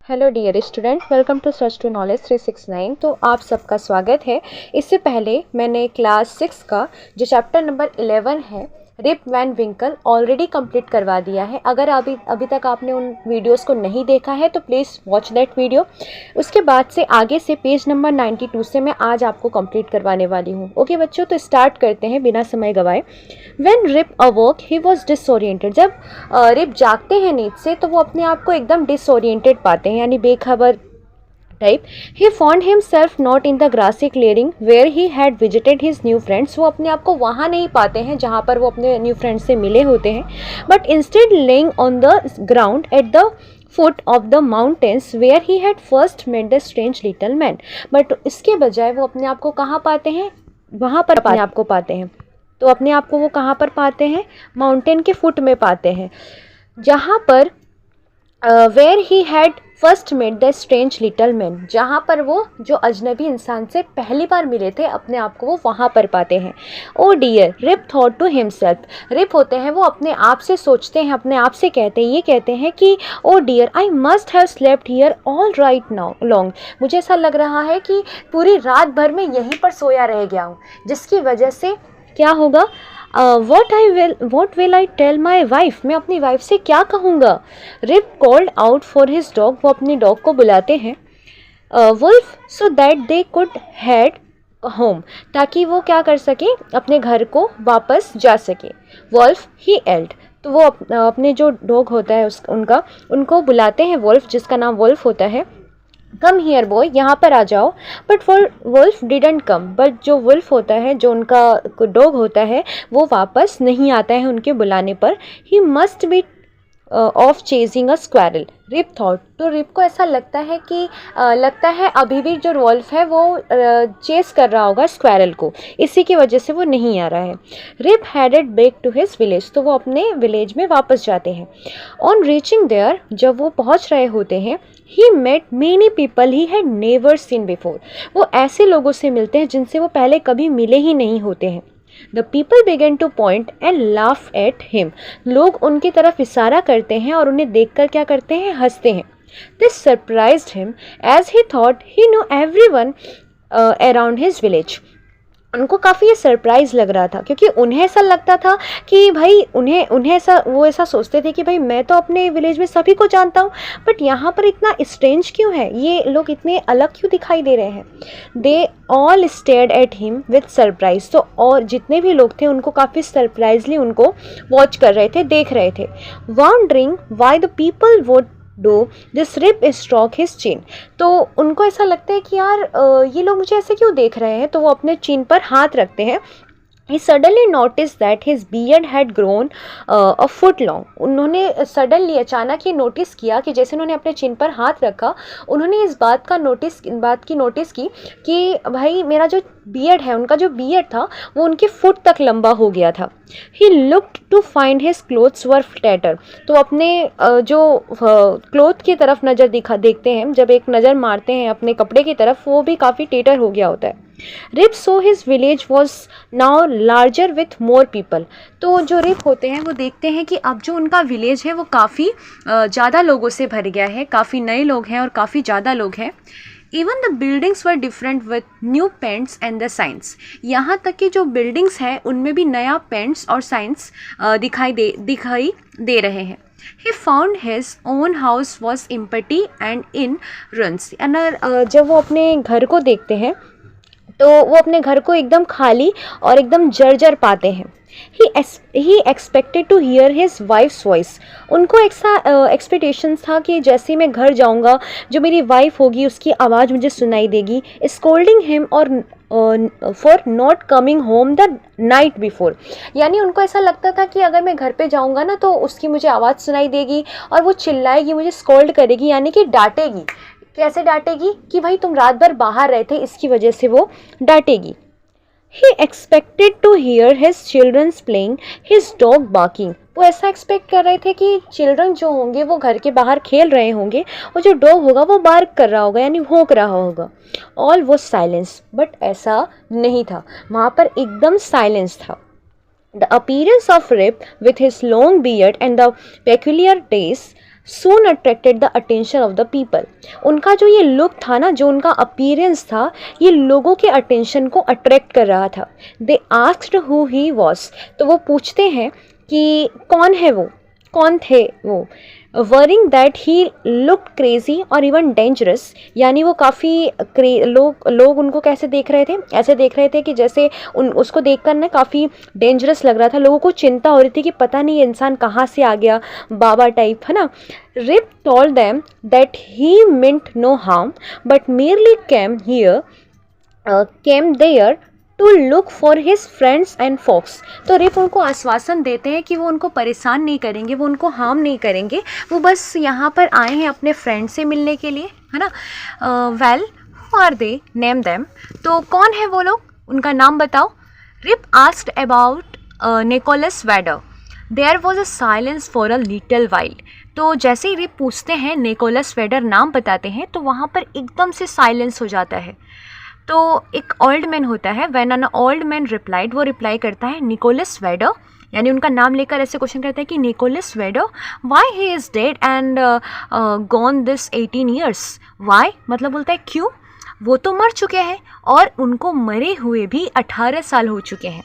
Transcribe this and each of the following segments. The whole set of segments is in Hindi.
Hello dear student, welcome to search to knowledge 369। तो आप सबका स्वागत है। इससे पहले मैंने क्लास 6 का जो चैप्टर नंबर 11 है रिप वैन विंकल ऑलरेडी कंप्लीट करवा दिया है। अगर अभी तक आपने उन वीडियोस को नहीं देखा है तो प्लीज़ वॉच दैट वीडियो। उसके बाद से आगे से पेज नंबर 92 से मैं आज आपको कंप्लीट करवाने वाली हूँ। ओके बच्चों, तो स्टार्ट करते हैं बिना समय गवाए। When Rip awoke he was disoriented. जब रिप जागते हैं नींद से तो वो अपने आप को एकदम डिसओरिएंटेड पाते हैं, यानी बेखबर type. He found himself not in the grassy clearing where he had visited his new friends. वो अपने आप को वहाँ नहीं पाते हैं जहाँ पर वो अपने न्यू फ्रेंड्स से मिले होते हैं, but instead laying on the ground at the foot of the mountains where he had first met the strange little man. But इसके बजाय वो अपने आप को कहाँ पाते हैं? वहाँ पर अपने आप को पाते हैं। तो अपने आप को वो कहाँ पर पाते हैं? माउंटेन के फुट में पाते हैं, जहाँ पर where he had first met the strange little man. जहाँ पर वो जो अजनबी इंसान से पहली बार मिले थे, अपने आप को वो वहाँ पर पाते हैं। Oh dear, Rip thought to himself. Rip होते हैं वो अपने आप से सोचते हैं, अपने आप से कहते हैं, ये कहते हैं कि oh dear I must have slept here all right now long. मुझे ऐसा लग रहा है कि पूरी रात भर में यहीं पर सोया रह गया हूँ, जिसकी वजह से क्या होगा? What will I tell my wife. मैं अपनी वाइफ से क्या कहूँगा? Rip called out for his dog. वो अपनी डॉग को बुलाते हैं। Wolf so that they could head home, ताकि वो क्या कर सके? अपने घर को वापस जा सके। वुल्फ ही एल्ड। तो वो अपने जो डॉग होता है उनको बुलाते हैं वुल्फ, जिसका नाम वुल्फ होता है। कम हियर बॉय, यहाँ पर आ जाओ। But Wolf didn't come. But जो वुल्फ होता है, जो उनका डॉग होता है, वो वापस नहीं आता है उनके बुलाने पर। He must be off chasing a squirrel, Rip thought. तो रिप को ऐसा लगता है कि लगता है अभी भी जो वुल्फ है वो चेस कर रहा होगा स्क्वारल को, इसी की वजह से वो नहीं आ रहा है। Rip headed back to his village. तो वो अपने विलेज में वापस जाते हैं। ऑन रीचिंग देयर, जब वो पहुंच रहे होते हैं, he met many people he had never seen before. वो ऐसे लोगों से मिलते हैं जिनसे वो पहले कभी मिले ही नहीं होते हैं। The people begin two point and laugh at him. लोग उनकी तरफ इशारा करते हैं और उन्हें देखकर क्या करते हैं? हंसते हैं। This surprised him as he thought he knew everyone around his village. उनको काफ़ी ये सरप्राइज़ लग रहा था, क्योंकि उन्हें ऐसा लगता था कि भाई उन्हें ऐसा सोचते थे कि भाई मैं तो अपने विलेज में सभी को जानता हूँ, बट यहाँ पर इतना स्ट्रेंज क्यों है? ये लोग इतने अलग क्यों दिखाई दे रहे हैं? They all stared at him with surprise. तो और जितने भी लोग थे उनको काफ़ी सरप्राइजली उनको वॉच कर रहे थे, देख रहे थे। Wondering why the people would do this Rip stroke his chin. तो उनको ऐसा लगता है कि यार ये लोग मुझे ऐसे क्यों देख रहे हैं, तो वो अपने चिन पर हाथ रखते हैं। He suddenly noticed that his beard had grown a foot long. उन्होंने सडनली अचानक ही नोटिस किया कि जैसे उन्होंने अपने चिन पर हाथ रखा, उन्होंने इस बात की नोटिस की कि भाई मेरा जो बियर्ड है, उनका जो बियर्ड था वो उनके फुट तक लंबा हो गया था। He looked to find his clothes were tattered. तो अपने जो क्लोथ की तरफ देखते हैं, जब एक नज़र मारते हैं अपने कपड़े की तरफ, वो भी काफ़ी टेटर हो गया होता है। Rip saw his village was now larger with more people. तो जो रिप होते हैं वो देखते हैं कि अब जो उनका विलेज है वो काफ़ी ज़्यादा लोगों से भर गया है, काफ़ी नए लोग हैं और काफ़ी ज़्यादा लोग हैं। Even the buildings were different with new paints and the science. यहाँ तक कि जो बिल्डिंग्स हैं उनमें भी नया पेंट्स और साइंस दिखाई दे रहे हैं। He found his own house was empty and in ruins. जब वो अपने घर को देखते हैं तो वो अपने घर को एकदम खाली और एकदम जर्जर पाते हैं। He expected to hear his wife's voice. उनको एक्सपेक्टेशन था कि जैसे मैं घर जाऊंगा, जो मेरी वाइफ होगी उसकी आवाज़ मुझे सुनाई देगी। स्कोल्डिंग हिम और for not coming home the night before. यानी उनको ऐसा लगता था कि अगर मैं घर पे जाऊंगा ना तो उसकी मुझे आवाज़ सुनाई देगी और वो चिल्लाएगी, मुझे स्कोल्ड करेगी, यानी कि डांटेगी। कैसे डांटेगी? कि भाई तुम रात भर बाहर रहे थे, इसकी वजह से वो डांटेगी। He expected to hear his children's playing, his dog barking. वो ऐसा एक्सपेक्ट कर रहे थे कि चिल्ड्रन जो होंगे वो घर के बाहर खेल रहे होंगे और जो डॉग होगा वो बार्क कर रहा होगा, यानी भौंक रहा होगा। All was silence, बट ऐसा नहीं था, वहाँ पर एकदम साइलेंस था। The appearance of Rip with his long beard and the peculiar taste soon attracted the attention of the people. उनका जो ये लुक था ना, जो उनका अपीयरेंस था, ये लोगों के अटेंशन को अट्रैक्ट कर रहा था. They asked who he was. तो वो पूछते हैं कि कौन है वो, कौन थे वो. Worrying that he looked crazy और इवन डेंजरस, यानी वो काफ़ी लोग उनको कैसे देख रहे थे, ऐसे देख रहे थे कि जैसे उसको देखकर ना काफ़ी डेंजरस लग रहा था. लोगों को चिंता हो रही थी कि पता नहीं ये इंसान कहाँ से आ गया, बाबा टाइप, है ना. Rip told them that he meant no harm but merely came there to look for his friends and folks. तो रिप उनको आश्वासन देते हैं कि वो उनको परेशान नहीं करेंगे, वो उनको हार्म नहीं करेंगे, वो बस यहाँ पर आए हैं अपने फ्रेंड से मिलने के लिए, है ना. Well who are they, name them. तो कौन है वो लोग, उनका नाम बताओ. Rip asked about Nicholas Vedder. There was a silence for a little while. तो जैसे ही रिप पूछते हैं, निकोलस वेडर नाम बताते हैं, तो वहाँ पर एकदम से साइलेंस हो जाता है. तो एक ओल्ड मैन होता है, when an old man replied, वो रिप्लाई करता है निकोलस वेडर, यानी उनका नाम लेकर ऐसे क्वेश्चन करता है कि Nicholas Vedder, why he is dead and gone this 18 years. Why मतलब बोलता है क्यों, वो तो मर चुके हैं और उनको मरे हुए भी 18 साल हो चुके हैं.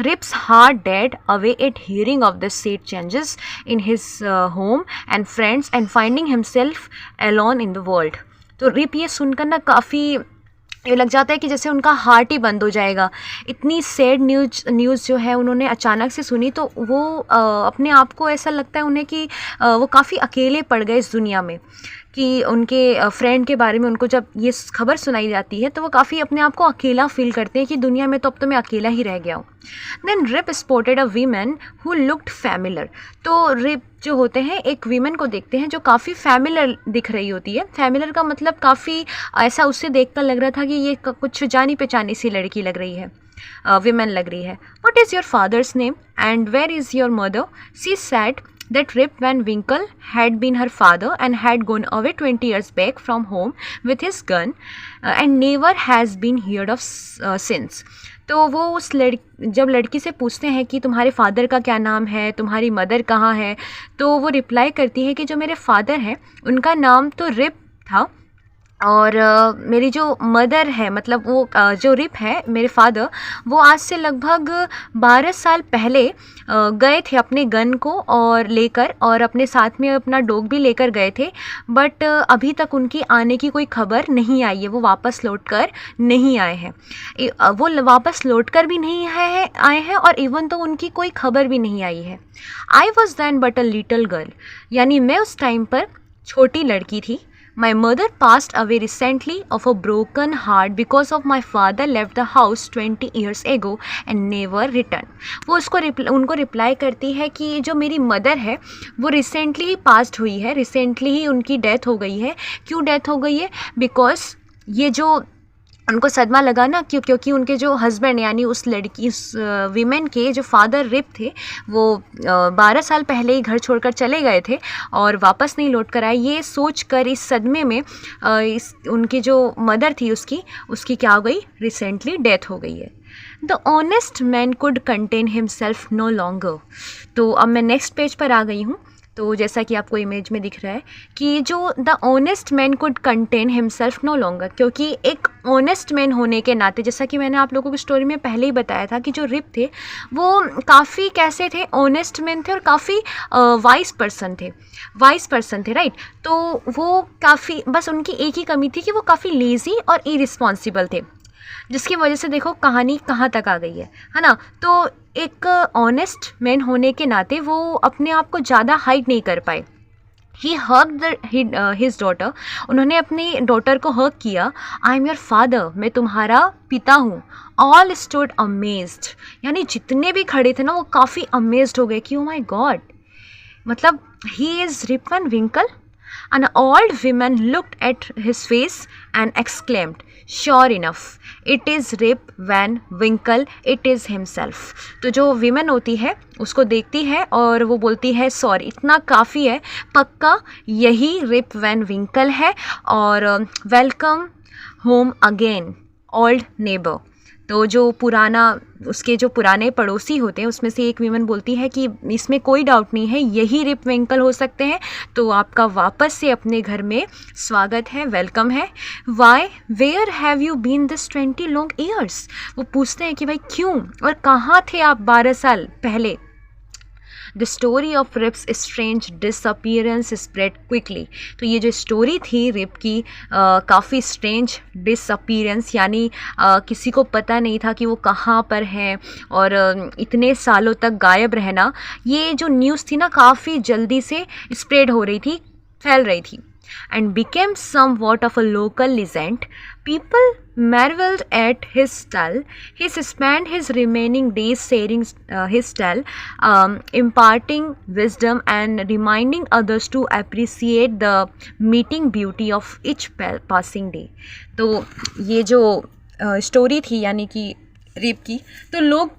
Rip's heart died away at hearing of the sad changes in his home and friends and finding himself alone in the world. तो रिप ये सुनकर ना काफ़ी ये लग जाता है कि जैसे उनका हार्ट ही बंद हो जाएगा. इतनी सैड न्यूज़ जो है उन्होंने अचानक से सुनी, तो वो अपने आप को ऐसा लगता है उन्हें कि वो काफ़ी अकेले पड़ गए इस दुनिया में, कि उनके फ्रेंड के बारे में उनको जब ये खबर सुनाई जाती है तो वो काफ़ी अपने आप को अकेला फील करते हैं कि दुनिया में तो अब तो मैं अकेला ही रह गया हूँ. Then Rip spotted a women who looked familiar. तो रिप जो होते हैं एक वीमेन को देखते हैं जो काफ़ी फैमिलर दिख रही होती है. फैमिलर का मतलब काफ़ी ऐसा उससे देखकर लग रहा था कि ये कुछ जानी पहचानी सी लड़की लग रही है, वीमेन लग रही है. What is your father's name and where is your mother. She said that Rip Van Winkle had been her father and had gone away 20 years back from home with his gun and never has been heard of since. तो वो उस जब लड़की से पूछते हैं कि तुम्हारे फादर का क्या नाम है, तुम्हारी मदर कहाँ है, तो वो रिप्लाई करती है कि जो मेरे फादर हैं उनका नाम तो रिप था और मेरी जो मदर है, मतलब वो जो रिप है मेरे फादर, वो आज से लगभग 12 साल पहले गए थे अपने गन को और लेकर, और अपने साथ में अपना डॉग भी लेकर गए थे. बट अभी तक उनकी आने की कोई खबर नहीं आई है, वो वापस लौट कर नहीं आए हैं. वो वापस लौट कर भी नहीं आए हैं और इवन तो उनकी कोई खबर भी नहीं आई है. I was then but a little girl, यानी मैं उस टाइम पर छोटी लड़की थी. My mother passed away recently of a broken heart because of my father left the house 20 years ago and never returned. वो उनको रिप्लाई करती है कि जो मेरी मदर है वो रिसेंटली ही पास्ड हुई है, रिसेंटली ही उनकी डेथ हो गई है. क्यों डेथ हो गई है? बिकॉज ये जो उनको सदमा लगा ना, क्योंकि उनके जो हस्बैंड यानी उस लड़की उस वीमेन के जो फादर रिप थे वो 12 साल पहले ही घर छोड़कर चले गए थे और वापस नहीं लौट कर आए. ये सोचकर इस सदमे में उनकी जो मदर थी उसकी क्या हो गई, रिसेंटली डेथ हो गई है. The honest man could contain himself no longer. तो अब मैं नेक्स्ट पेज पर आ गई हूँ. तो जैसा कि आपको इमेज में दिख रहा है कि जो the honest man could contain himself no longer, क्योंकि एक ऑनेस्ट मैन होने के नाते, जैसा कि मैंने आप लोगों की स्टोरी में पहले ही बताया था कि जो रिप थे वो काफ़ी कैसे थे, ऑनेस्ट मैन थे और काफ़ी वाइस पर्सन थे, राइट. तो वो काफ़ी, बस उनकी एक ही कमी थी कि वो काफ़ी लेज़ी और इरिस्पॉन्सिबल थे, जिसकी वजह से देखो कहानी कहाँ तक आ गई है ना. तो एक ऑनेस्ट मैन होने के नाते वो अपने आप को ज़्यादा हाइड नहीं कर पाए. ही हग्ड हिज डॉटर, उन्होंने अपनी डॉटर को हग किया. आई एम योर फादर, मैं तुम्हारा पिता हूँ. ऑल स्टूड अमेज्ड, यानी जितने भी खड़े थे ना वो काफ़ी अमेज्ड हो गए कि ओ माई गॉड, मतलब he is Rip Van Winkle. An old woman looked at his face and exclaimed, "Sure enough, it is Rip Van Winkle. It is himself." तो जो विमेन होती है उसको देखती है और वो बोलती है, सॉरी, इतना काफ़ी है, पक्का यही रिप वैन विंकल है और welcome home again old neighbour. तो जो पुराना उसके जो पुराने पड़ोसी होते हैं उसमें से एक वीमन बोलती है कि इसमें कोई डाउट नहीं है, यही रिप विंकल हो सकते हैं, तो आपका वापस से अपने घर में स्वागत है, वेलकम है। Why where have you been this 20 long years. वो पूछते हैं कि भाई क्यों और कहाँ थे आप 12 साल पहले। The story of Rip's strange disappearance spread quickly. तो ये जो स्टोरी थी रिप की काफ़ी स्ट्रेंज डिसअपियरेंस, यानी किसी को पता नहीं था कि वो कहाँ पर हैं, और इतने सालों तक गायब रहना, ये जो न्यूज़ थी ना काफ़ी जल्दी से स्प्रेड हो रही थी, फैल रही थी, and became somewhat of a local legend. People marveled at his style. He spent his remaining days sharing his style, imparting wisdom and reminding others to appreciate the meeting beauty of each passing day. तो ये जो स्टोरी थी यानी कि रिप की, तो लोग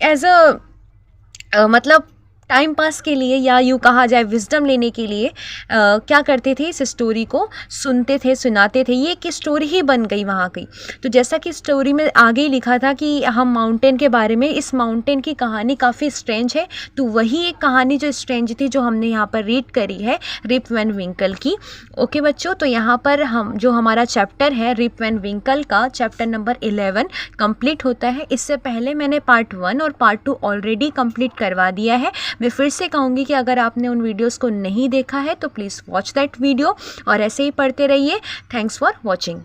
एज अ मतलब टाइम पास के लिए या यूँ कहा जाए विजडम लेने के लिए क्या करते थे, इस स्टोरी को सुनते थे, सुनाते थे। ये एक स्टोरी ही बन गई वहाँ की। तो जैसा कि स्टोरी में आगे ही लिखा था कि हम माउंटेन के बारे में, इस माउंटेन की कहानी काफ़ी स्ट्रेंज है, तो वही एक कहानी जो स्ट्रेंज थी जो हमने यहाँ पर रीड करी है रिप वैन विंकल की। ओके बच्चों, तो यहाँ पर हम जो हमारा चैप्टर है रिप वैन विंकल का चैप्टर नंबर 11 कंप्लीट होता है। इससे पहले मैंने पार्ट 1 और पार्ट 2 ऑलरेडी कंप्लीट करवा दिया है। मैं फिर से कहूँगी कि अगर आपने उन वीडियोस को नहीं देखा है तो प्लीज़ वॉच दैट वीडियो और ऐसे ही पढ़ते रहिए। Thanks for watching.